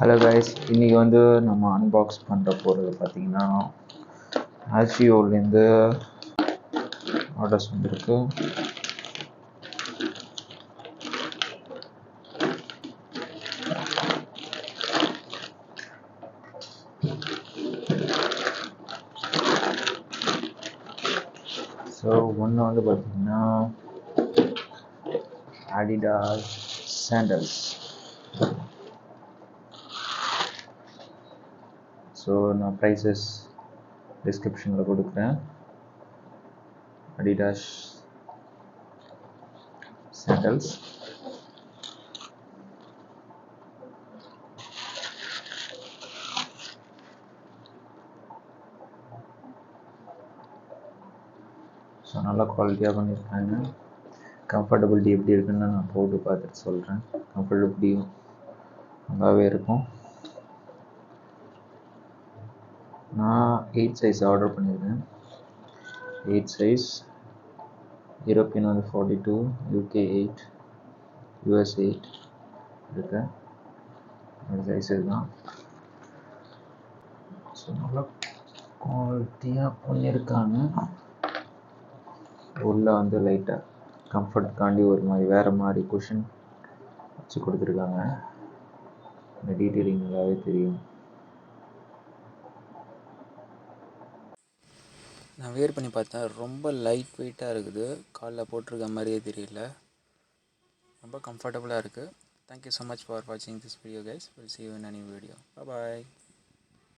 Hello guys, இன்றைக்கி நம்ம unbox பண்ணுற போகிறது பார்த்திங்கன்னா ஆஜியோலேருந்து ஆர்டர்ஸ் வந்துருக்கு. ஸோ ஒன்று பார்த்திங்கன்னா அடிடாஸ் சாண்டல்ஸ். ஸோ நான் ப்ரைஸஸ் டிஸ்கிரிப்ஷனில் கொடுக்குறேன். அடிடாஸ் சாண்டல்ஸ் ஸோ நல்ல குவாலிட்டியாக பண்ணியிருக்காங்க. கம்ஃபர்டபிலிட்டி எப்படி இருக்குன்னு நான் போட்டு பார்த்துட்டு சொல்கிறேன். கம்ஃபர்டபிலிட்டியும் நல்லாவே இருக்கும். நான் 8 சைஸ் ஆர்டர் பண்ணியிருக்கேன். 8 சைஸ். யூரோப்பியன் 42, UK 8, US 8 இருக்கு. அந்த சைஸ் இதுதான். ஸோ நல்லா குவாலிட்டியாக பண்ணியிருக்காங்க. உள்ளே லைட்டாக கம்ஃபர்ட்காண்டி ஒரு மாதிரி வேறு மாதிரி குஷன் வச்சு கொடுத்துருக்காங்க. இந்த டீட்டெயிலிங் நல்லாவே தெரியும். நான் வேர் பண்ணி பார்த்தேன், ரொம்ப லைட் வெயிட்டாக இருக்குது. காலில் போட்டிருக்க மாதிரியே தெரியல, ரொம்ப கம்ஃபர்டபுளாக இருக்குது. தேங்க்யூ ஸோ மச் ஃபார் வாட்சிங் this video guys. Will see you in a new video. Bye bye.